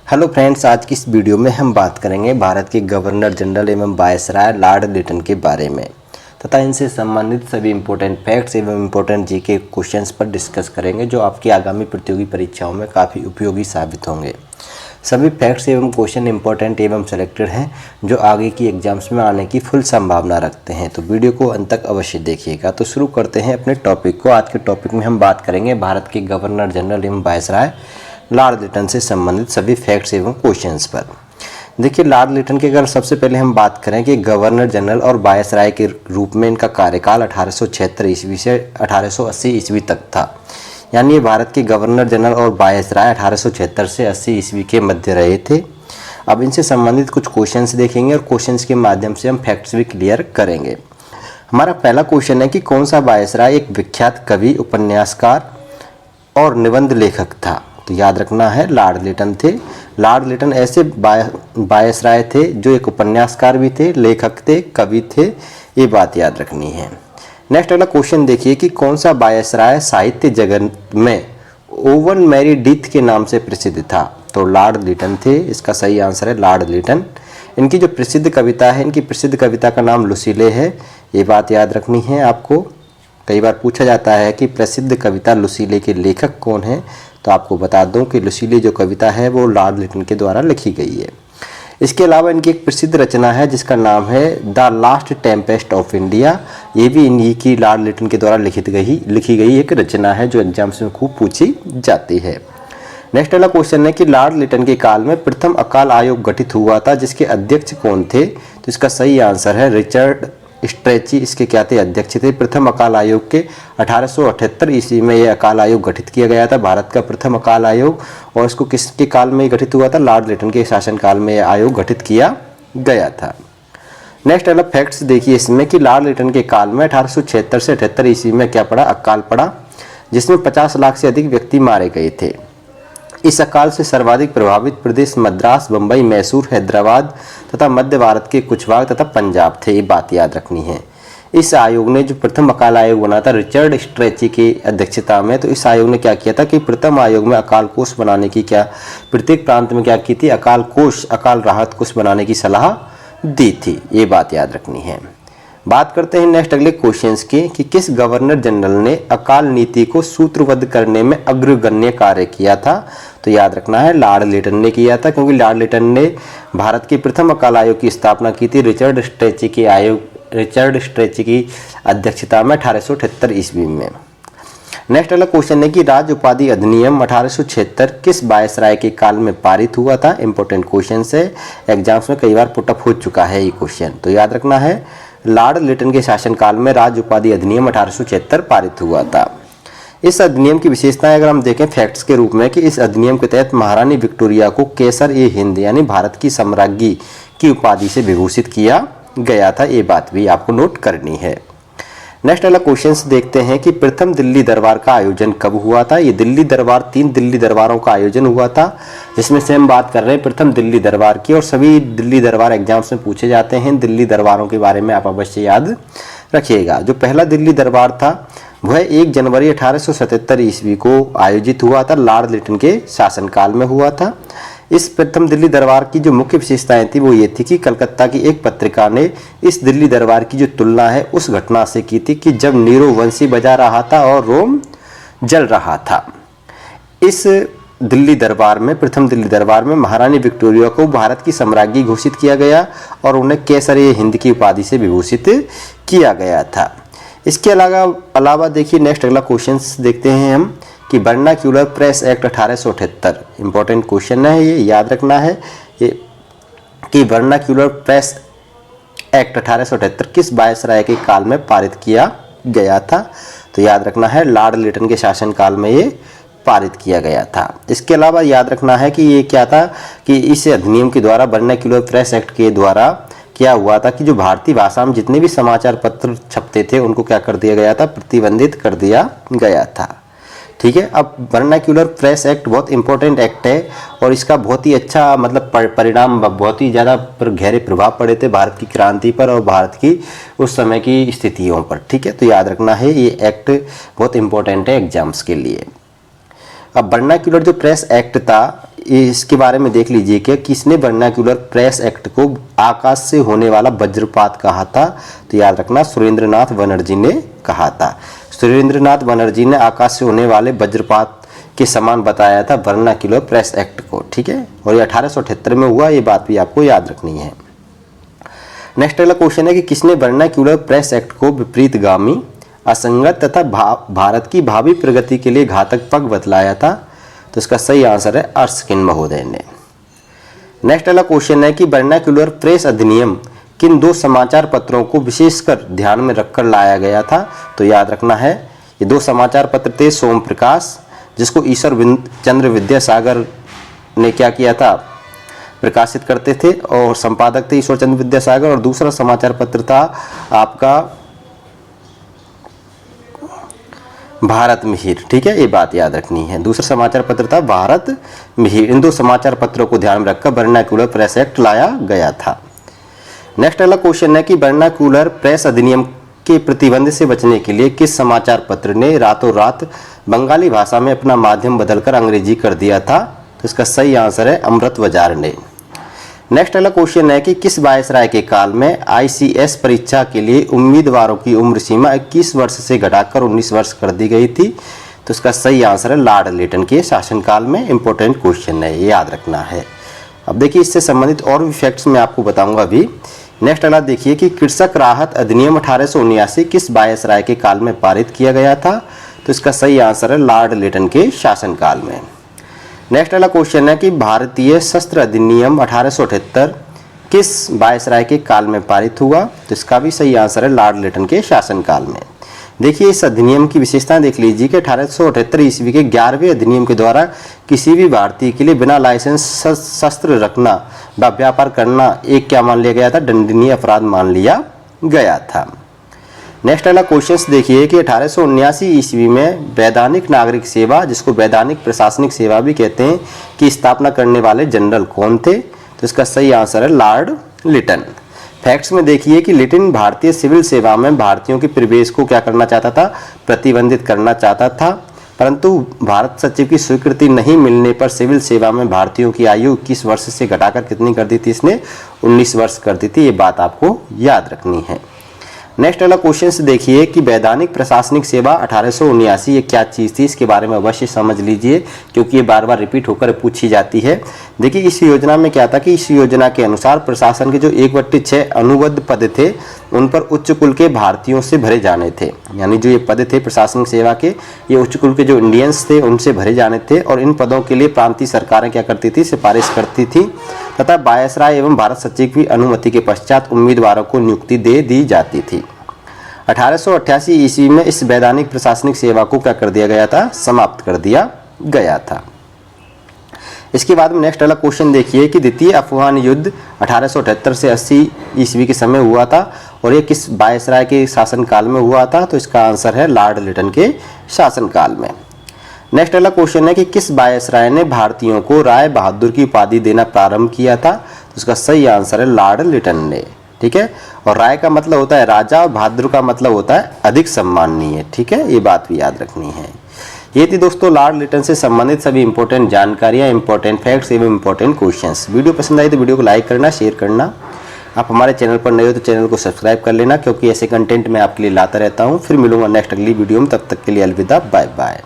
Hello friends, आज की इस वीडियो में हम बात करेंगे भारत के गवर्नर जनरल एवं वायसराय लॉर्ड लिटन के बारे में तथा इनसे संबंधित सभी इंपॉर्टेंट फैक्ट्स एवं इंपॉर्टेंट जीके क्वेश्चंस पर डिस्कस करेंगे जो आपकी आगामी प्रतियोगी परीक्षाओं में काफ़ी उपयोगी साबित होंगे। सभी फैक्ट्स एवं क्वेश्चन इंपॉर्टेंट एवं सेलेक्टेड हैं जो आगे की एग्जाम्स में आने की फुल संभावना रखते हैं, तो वीडियो को अंत तक अवश्य देखिएगा। तो शुरू करते हैं अपने टॉपिक को। आज के टॉपिक में हम बात करेंगे भारत के गवर्नर जनरल एवं वायसराय लॉर्ड लिटन से संबंधित सभी फैक्ट्स एवं क्वेश्चंस पर। देखिए, लॉर्ड लिटन की अगर सबसे पहले हम बात करें कि गवर्नर जनरल और वायसराय के रूप में इनका कार्यकाल 1876 ईस्वी से 1880 ईस्वी तक था। यानी ये भारत के गवर्नर जनरल और वायसराय 1876 से 80 ईस्वी के मध्य रहे थे। अब इनसे संबंधित कुछ क्वेश्चंस देखेंगे और क्वेश्चंस के माध्यम से हम फैक्ट्स भी क्लियर करेंगे। हमारा पहला क्वेश्चन है कि कौन सा वायसराय एक विख्यात कवि, उपन्यासकार और निबंध लेखक था। तो याद रखना है लॉर्ड लिटन थे। लॉर्ड लिटन ऐसे वायसराय थे जो एक उपन्यासकार भी थे, लेखक थे, कवि थे, ये बात याद रखनी है। नेक्स्ट अगला क्वेश्चन देखिए कि कौन सा वायसराय साहित्य जगत में ओवन मेरिडिथ के नाम से प्रसिद्ध था। तो लॉर्ड लिटन थे, इसका सही आंसर है लॉर्ड लिटन। इनकी जो प्रसिद्ध कविता है, इनकी प्रसिद्ध कविता का नाम लुसीले है, ये बात याद रखनी है आपको। कई बार पूछा जाता है कि प्रसिद्ध कविता लुसीले के लेखक कौन हैं, तो आपको बता दूं कि लुसीले जो कविता है वो लॉर्ड लिटन के द्वारा लिखी गई है। इसके अलावा इनकी एक प्रसिद्ध रचना है जिसका नाम है the last Tempest of India. ये भी इन्हीं की लॉर्ड लिटन के द्वारा लिखी गई एक रचना है जो एग्जाम्स में खूब पूछी जाती है। नेक्स्ट वाला क्वेश्चन है कि लॉर्ड लिटन के काल में प्रथम अकाल आयोग गठित हुआ था जिसके अध्यक्ष कौन थे। तो इसका सही आंसर है रिचर्ड स्ट्रेची, इसके क्या थे, अध्यक्ष थे। प्रथम अकाल आयोग के 1878 ईस्वी में यह अकाल आयोग गठित किया गया था, भारत का प्रथम अकाल आयोग। और इसको किसके काल में गठित हुआ था, लॉर्ड लिटन के शासनकाल में यह आयोग गठित किया गया था। नेक्स्ट वाला फैक्ट्स देखिए इसमें कि लॉर्ड लिटन के काल में 1876 से 78 ईस्वी में क्या पड़ा, अकाल पड़ा, जिसमें 50 लाख से अधिक व्यक्ति मारे गए थे। इस अकाल से सर्वाधिक प्रभावित प्रदेश मद्रास, बम्बई, मैसूर, हैदराबाद तथा मध्य भारत के कुछ भाग तथा पंजाब थे, ये बात याद रखनी है। इस आयोग ने जो प्रथम अकाल आयोग बना था रिचर्ड स्ट्रेची की अध्यक्षता में, तो इस आयोग ने क्या किया था कि प्रथम आयोग में अकाल कोष बनाने की प्रत्येक प्रांत में क्या की थी, अकाल कोष, अकाल राहत कोष बनाने की सलाह दी थी, ये बात याद रखनी है। बात करते हैं नेक्स्ट अगले क्वेश्चंस की कि किस गवर्नर जनरल ने अकाल नीति को सूत्रबद्ध करने में अग्रगण्य कार्य किया था। तो याद रखना है लॉर्ड लिटन ने किया था, क्योंकि लॉर्ड लिटन ने भारत के प्रथम अकाल आयोग की स्थापना की थी रिचर्ड स्ट्रेची की अध्यक्षता में 1878 ईस्वी में। नेक्स्ट वाला क्वेश्चन है कि राज्य उपाधि अधिनियम 1876 किस वायसराय के काल में पारित हुआ था। इंपॉर्टेंट क्वेश्चन है, एग्जाम्स में कई बार पुटअप हो चुका है ये क्वेश्चन, तो याद रखना है लॉर्ड लिटन के शासनकाल में राज्य उपाधि अधिनियम 1876 पारित हुआ था। इस अधिनियम की विशेषताएं अगर हम देखें फैक्ट्स के रूप में कि इस अधिनियम के तहत महारानी विक्टोरिया को केसर-ए-हिंद यानी भारत की सम्राज्ञी की उपाधि से विभूषित किया गया था, ये बात भी आपको नोट करनी है। नेक्स्ट वाला क्वेश्चंस देखते हैं कि प्रथम दिल्ली दरबार का आयोजन कब हुआ था। ये दिल्ली दरबार 3 दिल्ली दरबारों का आयोजन हुआ था, जिसमें से हम बात कर रहे हैं प्रथम दिल्ली दरबार की। और सभी दिल्ली दरबार एग्जाम्स में पूछे जाते हैं, दिल्ली दरबारों के बारे में आप अवश्य याद रखिएगा। जो पहला दिल्ली दरबार था वह 1 जनवरी 1877 ईस्वी को आयोजित हुआ था, लॉर्ड लिटन के शासनकाल में हुआ था। इस प्रथम दिल्ली दरबार की जो मुख्य विशेषताएं थी वो ये थी कि कलकत्ता की एक पत्रिका ने इस दिल्ली दरबार की जो तुलना है उस घटना से की थी कि जब नीरो वंशी बजा रहा था और रोम जल रहा था। इस दिल्ली दरबार में, प्रथम दिल्ली दरबार में महारानी विक्टोरिया को भारत की सम्राज्ञी घोषित किया गया और उन्हें केसर-ए-हिंद की उपाधि से विभूषित किया गया था। इसके अलावा देखिए नेक्स्ट अगला क्वेश्चन देखते हैं हम कि vernacular press act 1878, important question है ये, याद रखना है ये कि वर्नाक्यूलर प्रेस एक्ट 1878 किस वायसराय के काल में पारित किया गया था। तो याद रखना है लॉर्ड लिटन के शासनकाल में ये पारित किया गया था। इसके अलावा याद रखना है कि ये क्या था कि इस अधिनियम के द्वारा वर्नाक्यूलर प्रेस एक्ट के द्वारा क्या हुआ था कि जो भारतीय भाषा में जितने भी समाचार पत्र छपते थे उनको क्या कर दिया गया था, प्रतिबंधित कर दिया गया था। ठीक है, अब वर्नाक्यूलर प्रेस एक्ट बहुत इंपॉर्टेंट एक्ट है और इसका बहुत ही अच्छा मतलब परिणाम, बहुत ही ज़्यादा गहरे प्रभाव पड़े थे भारत की क्रांति पर और भारत की उस समय की स्थितियों पर। ठीक है, तो याद रखना है ये एक्ट बहुत इंपॉर्टेंट है एग्जाम्स के लिए। अब वर्नाक्यूलर जो प्रेस एक्ट था इसके बारे में देख लीजिए कि किसने वर्नाक्यूलर प्रेस एक्ट को आकाश से होने वाला वज्रपात कहा था। तो याद रखना सुरेंद्रनाथ बनर्जी ने कहा था। सुरेंद्रनाथ बनर्जी ने आकाश से होने वाले वज्रपात के समान बताया था वर्नाक्यूलर प्रेस एक्ट को, ठीक है। और ये 1878 में हुआ, ये बात भी आपको याद रखनी है। नेक्स्ट अगला क्वेश्चन है कि किसने वर्नाक्यूलर प्रेस एक्ट को विपरीतगामी, असंगत तथा भारत की भावी प्रगति के लिए घातक पग बतलाया था। तो इसका सही आंसर है अर्स्किन महोदय ने। नेक्स्ट अगला क्वेश्चन है कि वर्नाक्यूलर प्रेस अधिनियम किन 2 समाचार पत्रों को विशेषकर ध्यान में रखकर लाया गया था। तो याद रखना है ये 2 समाचार पत्र थे सोम प्रकाश, जिसको ईश्वर चंद्र विद्यासागर ने क्या किया था, प्रकाशित करते थे और संपादक थे ईश्वर चंद्र विद्यासागर। और दूसरा समाचार पत्र था आपका भारत मिहिर, ठीक है, ये बात याद रखनी है। दूसरा समाचार पत्र था भारत मिहिर। इन 2 समाचार पत्रों को ध्यान में रखकर वर्नाक्यूलर प्रेस एक्ट लाया गया था। नेक्स्ट अगला क्वेश्चन है कि वर्नाक्यूलर प्रेस अधिनियम के प्रतिबंध से बचने के लिए किस समाचार पत्र ने रातों रात बंगाली भाषा में अपना माध्यम बदलकर अंग्रेजी कर दिया था। तो इसका सही आंसर है अमृत बाजार ने। नेक्स्ट अगला क्वेश्चन है कि किस वायसराय के काल में आईसीएस परीक्षा के लिए उम्मीदवारों की उम्र सीमा 21 वर्ष से घटाकर 19 वर्ष कर दी गई थी। तो इसका सही आंसर है लॉर्ड लिटन के शासनकाल में। इंपॉर्टेंट क्वेश्चन है, ये याद रखना है। अब देखिए इससे संबंधित और भी फैक्ट्स मैं आपको बताऊंगा अभी। नेक्स्ट अगला देखिए कि कृषक राहत अधिनियम 1879 किस वायसराय के काल में पारित किया गया था। तो इसका सही आंसर है लॉर्ड लिटन के शासनकाल में। नेक्स्ट अगला क्वेश्चन है कि भारतीय शस्त्र अधिनियम 1878 किस वायसराय के काल में पारित हुआ। तो इसका भी सही आंसर है लॉर्ड लिटन के शासनकाल में। देखिए इस अधिनियम की विशेषताएं देख लीजिए कि 1878 ईस्वी के 11वें अधिनियम के द्वारा किसी भी भारतीय के लिए बिना लाइसेंस शस्त्र रखना व व्यापार करना एक क्या मान लिया गया था, दंडनीय अपराध मान लिया गया था। नेक्स्ट अगला क्वेश्चन देखिए कि 1879 ईस्वी में वैधानिक नागरिक सेवा, जिसको वैधानिक प्रशासनिक सेवा भी कहते हैं, की स्थापना करने वाले जनरल कौन थे। तो इसका सही आंसर है लॉर्ड लिटन। फैक्ट्स में देखिए कि लिटन भारतीय सिविल सेवा में भारतीयों के प्रवेश को क्या करना चाहता था, प्रतिबंधित करना चाहता था, परंतु भारत सचिव की स्वीकृति नहीं मिलने पर सिविल सेवा में भारतीयों की आयु 21 वर्ष से घटाकर कितनी कर दी थी इसने, 19 वर्ष कर दी थी। ये बात आपको याद रखनी है। नेक्स्ट अगला क्वेश्चन देखिए कि वैधानिक प्रशासनिक सेवा 1879 ये क्या चीज़ थी, इसके बारे में अवश्य समझ लीजिए क्योंकि ये बार बार रिपीट होकर पूछी जाती है। देखिए इस योजना में क्या था कि इस योजना के अनुसार प्रशासन के जो 1/6 अनुबद्ध पद थे उन पर उच्च कुल के भारतीयों से भरे जाने थे। यानी जो ये पद थे प्रशासनिक सेवा के, ये उच्च कुल के जो इंडियंस थे उनसे भरे जाने थे और इन पदों के लिए प्रांतीय सरकारें क्या करती थी, सिफारिश करती थी तथा वायसराय एवं भारत सचिव की अनुमति के पश्चात उम्मीदवारों को नियुक्ति दे दी जाती थी। 1888 ईस्वी में इस वैधानिक प्रशासनिक सेवा को क्या कर दिया गया था, समाप्त कर दिया गया था। इसके बाद में नेक्स्ट अगला क्वेश्चन देखिए कि द्वितीय अफगान युद्ध 1878 से 80 ईस्वी के समय हुआ था और ये किस वायसराय के शासनकाल में हुआ था। तो इसका आंसर है लॉर्ड लिटन के शासनकाल में। नेक्स्ट अगला क्वेश्चन है कि किस वायसराय ने भारतीयों को राय बहादुर की उपाधि देना प्रारंभ किया था। तो इसका सही आंसर है लॉर्ड लिटन ने, ठीक है। और राय का मतलब होता है राजा और बहादुर का मतलब होता है अधिक सम्माननीय, ठीक है, ये बात भी याद रखनी है। ये थी दोस्तों लॉर्ड लिटन से संबंधित सभी इंपॉर्टेंट जानकारियां, इंपॉर्टेंट फैक्ट्स एवं इंपॉर्टेंट क्वेश्चंस। वीडियो पसंद आई तो वीडियो को लाइक करना, शेयर करना। आप हमारे चैनल पर नए हो तो चैनल को सब्सक्राइब कर लेना क्योंकि ऐसे कंटेंट मैं आपके लिए लाता रहता हूँ। फिर मिलूंगा नेक्स्ट अगली वीडियो में, तब तक के लिए अलविदा, बाय बाय।